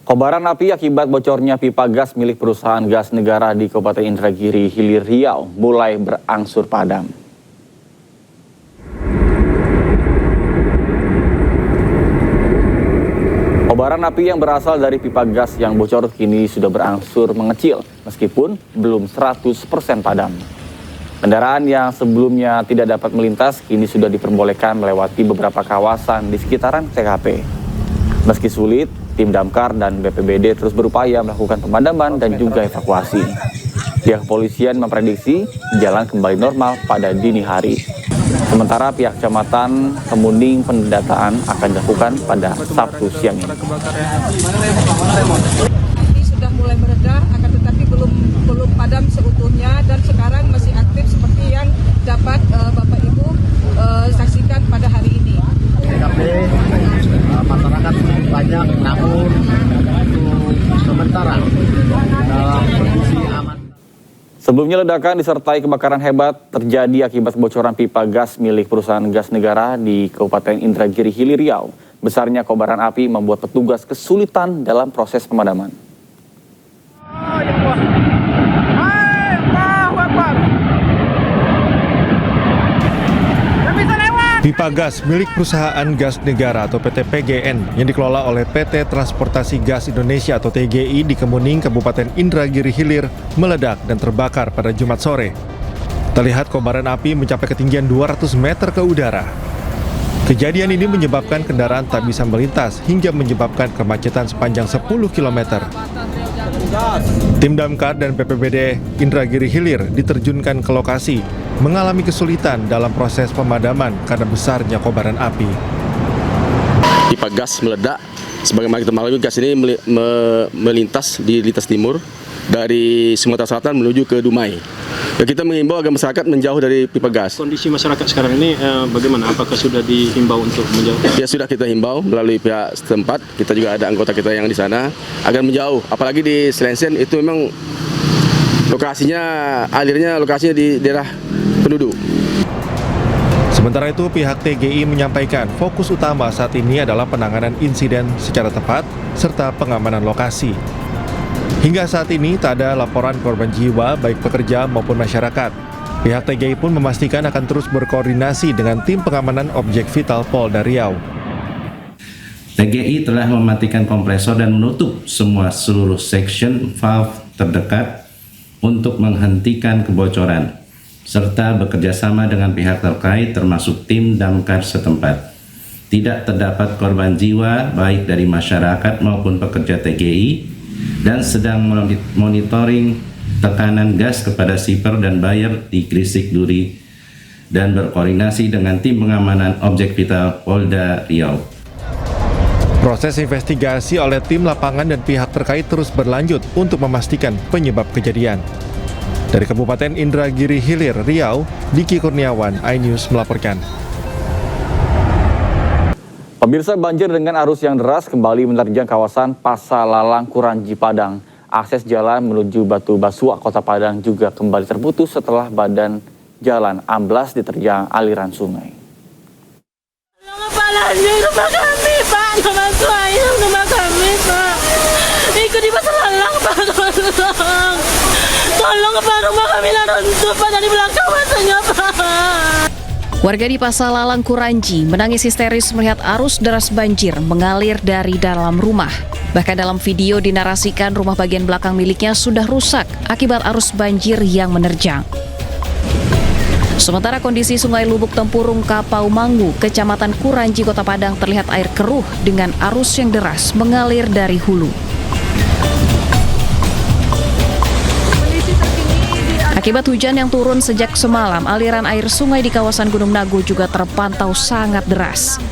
Kobaran api akibat bocornya pipa gas milik perusahaan gas negara di Kabupaten Indragiri Hilir Riau mulai berangsur padam. Kobaran api yang berasal dari pipa gas yang bocor kini sudah berangsur mengecil meskipun belum 100% padam. Kendaraan yang sebelumnya tidak dapat melintas kini sudah diperbolehkan melewati beberapa kawasan di sekitaran TKP. Meski sulit, tim damkar dan BPBD terus berupaya melakukan pemadaman dan juga evakuasi. Pihak kepolisian memprediksi jalan kembali normal pada dini hari. Sementara pihak Kecamatan Kemuning pendataan akan dilakukan pada Sabtu siang ini. Api sudah mulai mereda, akan tetapi belum padam seutuhnya dan sekarang masih aktif seperti yang dapat Bapak Ibu saksikan pada hari ini. TKP masyarakat banyak, namun untuk sementara dalam kondisi aman. Sebelumnya ledakan disertai kebakaran hebat terjadi akibat kebocoran pipa gas milik perusahaan gas negara di Kabupaten Indragiri Hilir Riau. Besarnya kobaran api membuat petugas kesulitan dalam proses pemadaman. Pipa gas milik perusahaan gas negara atau PT PGN yang dikelola oleh PT Transportasi Gas Indonesia atau TGI di Kemuning, Kabupaten Indragiri Hilir meledak dan terbakar pada Jumat sore. Terlihat kobaran api mencapai ketinggian 200 meter ke udara. Kejadian ini menyebabkan kendaraan tak bisa melintas hingga menyebabkan kemacetan sepanjang 10 km. Tim damkar dan BPBD Indragiri Hilir diterjunkan ke lokasi, mengalami kesulitan dalam proses pemadaman karena besarnya kobaran api. Pipa gas meledak, sebagaimana kita maklumi gas ini melintas di lintas timur dari Sumatera Selatan menuju ke Dumai. Ya, kita mengimbau agar masyarakat menjauh dari pipa gas. Kondisi masyarakat sekarang ini bagaimana? Apakah sudah dihimbau untuk menjauh? Ya, sudah kita himbau melalui pihak setempat. Kita juga ada anggota kita yang di sana agar menjauh. Apalagi di Selensen itu memang lokasinya di daerah penduduk. Sementara itu, pihak TGI menyampaikan fokus utama saat ini adalah penanganan insiden secara tepat serta pengamanan lokasi. Hingga saat ini tak ada laporan korban jiwa baik pekerja maupun masyarakat. Pihak TGI pun memastikan akan terus berkoordinasi dengan tim pengamanan objek vital Polda Riau. TGI telah mematikan kompresor dan menutup seluruh section valve terdekat untuk menghentikan kebocoran, serta bekerjasama dengan pihak terkait termasuk tim damkar setempat. Tidak terdapat korban jiwa baik dari masyarakat maupun pekerja TGI dan sedang monitoring tekanan gas kepada shipper dan buyer di Gresik Duri dan berkoordinasi dengan tim pengamanan objek vital Polda Riau. Proses investigasi oleh tim lapangan dan pihak terkait terus berlanjut untuk memastikan penyebab kejadian. Dari Kabupaten Indragiri Hilir Riau, Diki Kurniawan, iNews melaporkan. Pemirsa, banjir dengan arus yang deras kembali menerjang kawasan Pasalalang Kuranji Padang. Akses jalan menuju Batu Basuak Kota Padang juga kembali terputus setelah badan jalan amblas diterjang aliran sungai. Rumah kami, Pak. Rumah kami, Pak. Ikut di Pasalalang, Pak. Tolong, Pak. Rumah kami runtuh, Pak. Dari belakang masanya, Pak. Warga di Pasalalang Kuranji menangis histeris melihat arus deras banjir mengalir dari dalam rumah. Bahkan dalam video dinarasikan rumah bagian belakang miliknya sudah rusak akibat arus banjir yang menerjang. Sementara kondisi Sungai Lubuk Tempurung Kapau Mangu, Kecamatan Kuranji, Kota Padang terlihat air keruh dengan arus yang deras mengalir dari hulu. Akibat hujan yang turun sejak semalam, aliran air sungai di kawasan Gunung Nagu juga terpantau sangat deras.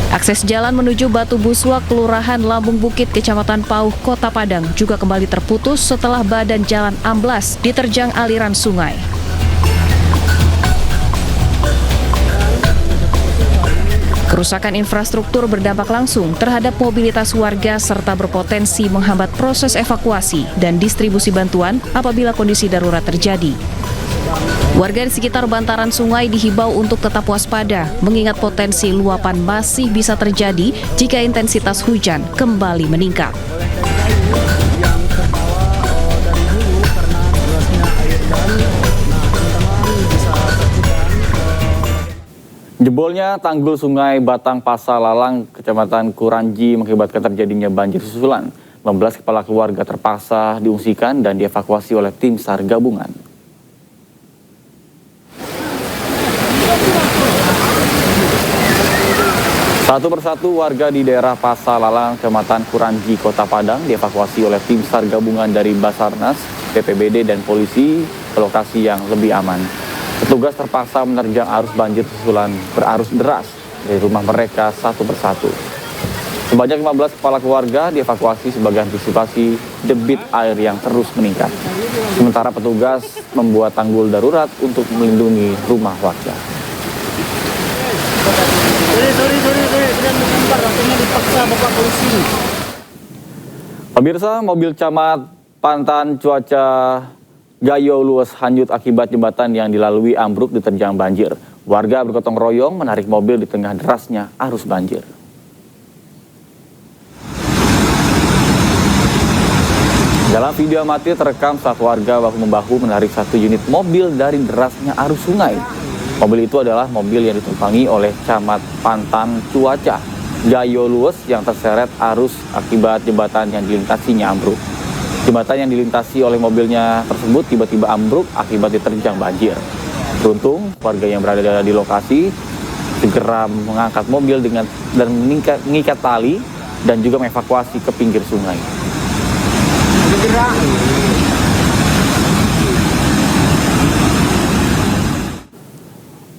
Akses jalan menuju Batu Buswak, Kelurahan Lambung Bukit, Kecamatan Pauh, Kota Padang juga kembali terputus setelah badan jalan amblas diterjang aliran sungai. Kerusakan infrastruktur berdampak langsung terhadap mobilitas warga serta berpotensi menghambat proses evakuasi dan distribusi bantuan apabila kondisi darurat terjadi. Warga di sekitar bantaran sungai dihimbau untuk tetap waspada, mengingat potensi luapan masih bisa terjadi jika intensitas hujan kembali meningkat. Jebolnya tanggul Sungai Batang Pasalalang, Kecamatan Kuranji mengakibatkan terjadinya banjir susulan. 15 kepala keluarga terpaksa diungsikan dan dievakuasi oleh tim SAR gabungan. Satu persatu warga di daerah Pasalalang, Kecamatan Kuranji, Kota Padang dievakuasi oleh tim SAR gabungan dari Basarnas, BPBD, dan polisi ke lokasi yang lebih aman. Petugas terpaksa menerjang arus banjir susulan berarus deras dari rumah mereka satu persatu. Sebanyak 15 kepala keluarga dievakuasi sebagai antisipasi debit air yang terus meningkat. Sementara petugas membuat tanggul darurat untuk melindungi rumah warga. Pemirsa, mobil camat Pantan Cuaca Gayo luas hanyut akibat jembatan yang dilalui ambruk diterjang banjir. Warga bergotong royong menarik mobil di tengah derasnya arus banjir. Dalam video amatir terekam saat warga bahu-membahu menarik satu unit mobil dari derasnya arus sungai. Mobil itu adalah mobil yang ditumpangi oleh Camat Pantan Cuaca Gayo luas yang terseret arus akibat jembatan yang dilintasinya ambruk. Jembatan yang dilintasi oleh mobilnya tersebut tiba-tiba ambruk akibat diterjang banjir. Beruntung, warga yang berada di lokasi segera mengangkat mobil dan mengikat tali dan juga mengevakuasi ke pinggir sungai.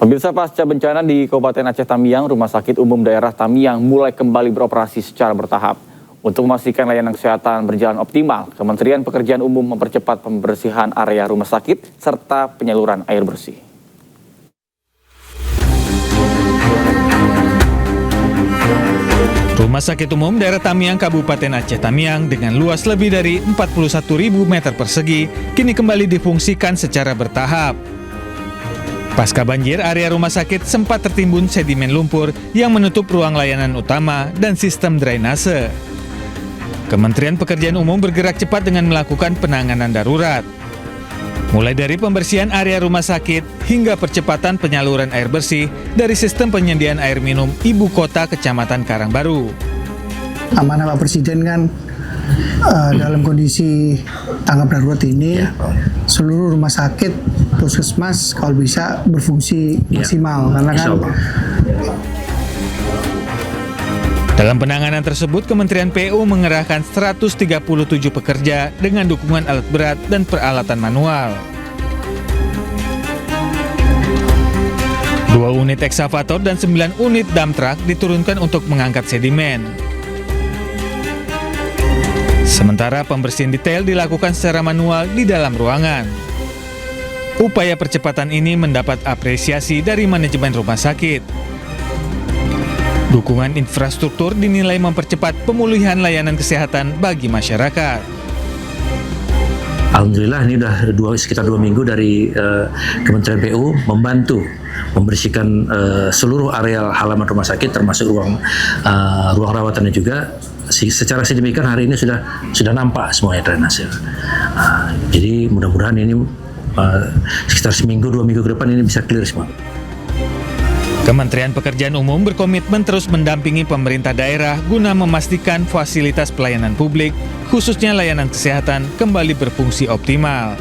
Pemirsa, pasca bencana di Kabupaten Aceh Tamiang, Rumah Sakit Umum Daerah Tamiang mulai kembali beroperasi secara bertahap. Untuk memastikan layanan kesehatan berjalan optimal, Kementerian Pekerjaan Umum mempercepat pembersihan area rumah sakit serta penyaluran air bersih. Rumah Sakit Umum Daerah Tamiang Kabupaten Aceh Tamiang dengan luas lebih dari 41.000 meter persegi kini kembali difungsikan secara bertahap. Pasca banjir, area rumah sakit sempat tertimbun sedimen lumpur yang menutup ruang layanan utama dan sistem drainase. Kementerian Pekerjaan Umum bergerak cepat dengan melakukan penanganan darurat. Mulai dari pembersihan area rumah sakit hingga percepatan penyaluran air bersih dari sistem penyediaan air minum Ibu Kota Kecamatan Karangbaru. Amanah Pak Presiden kan dalam kondisi tanggap darurat ini seluruh rumah sakit, puskesmas kalau bisa berfungsi maksimal karena kan dalam penanganan tersebut, Kementerian PU mengerahkan 137 pekerja dengan dukungan alat berat dan peralatan manual. 2 unit eksavator dan 9 unit dump truck diturunkan untuk mengangkat sedimen. Sementara pembersihan detail dilakukan secara manual di dalam ruangan. Upaya percepatan ini mendapat apresiasi dari manajemen rumah sakit. Dukungan infrastruktur dinilai mempercepat pemulihan layanan kesehatan bagi masyarakat. Alhamdulillah ini sudah sekitar 2 minggu dari Kementerian PU membantu membersihkan seluruh areal halaman rumah sakit termasuk ruang rawatannya juga. Secara signifikan hari ini sudah nampak semuanya drainase. Jadi mudah-mudahan ini sekitar 1 minggu 2 minggu ke depan ini bisa clear semua. Kementerian Pekerjaan Umum berkomitmen terus mendampingi pemerintah daerah guna memastikan fasilitas pelayanan publik, khususnya layanan kesehatan, kembali berfungsi optimal.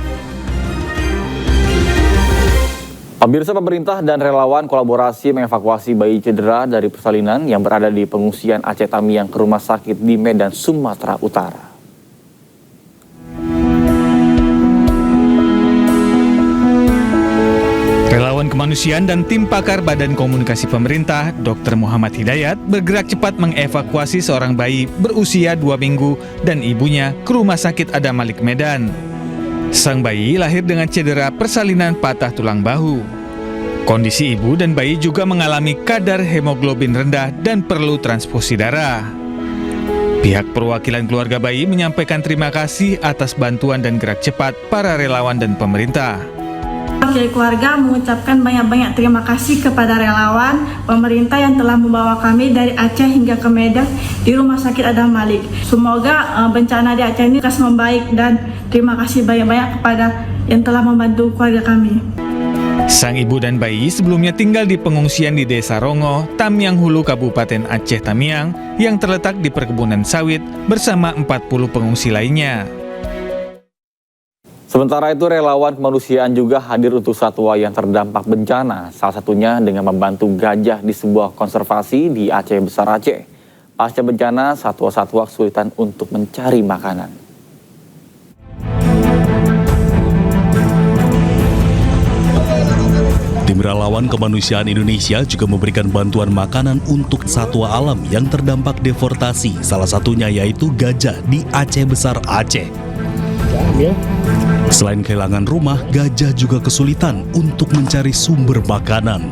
Pemirsa, pemerintah dan relawan kolaborasi mengevakuasi bayi cedera dari persalinan yang berada di pengungsian Aceh Tamiang ke rumah sakit di Medan, Sumatera Utara. Relawan kemanusiaan dan tim pakar Badan Komunikasi Pemerintah, Dr. Muhammad Hidayat, bergerak cepat mengevakuasi seorang bayi berusia 2 minggu dan ibunya ke Rumah Sakit Adam Malik Medan. Sang bayi lahir dengan cedera persalinan patah tulang bahu. Kondisi ibu dan bayi juga mengalami kadar hemoglobin rendah dan perlu transfusi darah. Pihak perwakilan keluarga bayi menyampaikan terima kasih atas bantuan dan gerak cepat para relawan dan pemerintah. mewakili keluarga mengucapkan banyak-banyak terima kasih kepada relawan, pemerintah yang telah membawa kami dari Aceh hingga ke Medan di Rumah Sakit Adam Malik. Semoga bencana di Aceh ini lekas membaik dan terima kasih banyak-banyak kepada yang telah membantu keluarga kami. Sang ibu dan bayi sebelumnya tinggal di pengungsian di Desa Rongo, Tamiang Hulu, Kabupaten Aceh Tamiang, yang terletak di perkebunan sawit bersama 40 pengungsi lainnya. Sementara itu, relawan kemanusiaan juga hadir untuk satwa yang terdampak bencana, salah satunya dengan membantu gajah di sebuah konservasi di Aceh Besar Aceh. Pasca bencana, satwa-satwa kesulitan untuk mencari makanan. Tim relawan kemanusiaan Indonesia juga memberikan bantuan makanan untuk satwa alam yang terdampak deforestasi, salah satunya yaitu gajah di Aceh Besar Aceh. Selain kehilangan rumah, gajah juga kesulitan untuk mencari sumber makanan.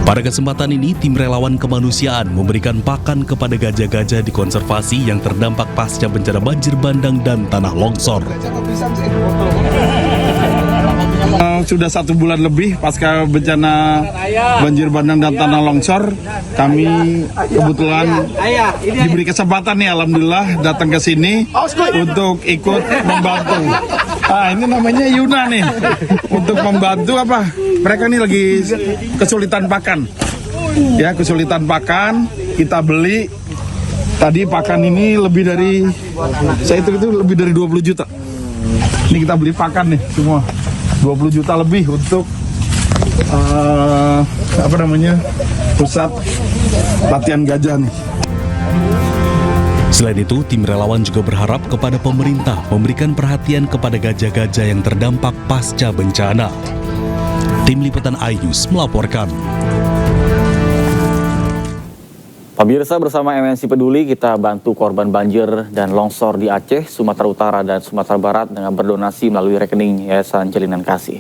Pada kesempatan ini, tim relawan kemanusiaan memberikan pakan kepada gajah-gajah di konservasi yang terdampak pasca bencana banjir bandang dan tanah longsor. Sudah 1 bulan lebih pasca bencana banjir bandang dan tanah longsor, kami kebetulan diberi kesempatan nih, alhamdulillah datang ke sini untuk ikut membantu. Ini namanya Yuna nih, untuk membantu apa? Mereka nih lagi kesulitan pakan. Ya, kesulitan pakan, kita beli. Tadi pakan ini lebih dari, saya itu lebih dari 20 juta. Ini kita beli pakan nih semua. 20 juta lebih untuk pusat latihan gajah nih. Selain itu, tim relawan juga berharap kepada pemerintah memberikan perhatian kepada gajah-gajah yang terdampak pasca bencana. Tim Liputan iNews melaporkan. Pemirsa, bersama MNC Peduli, kita bantu korban banjir dan longsor di Aceh, Sumatera Utara, dan Sumatera Barat dengan berdonasi melalui rekening Yayasan Jalinan Kasih.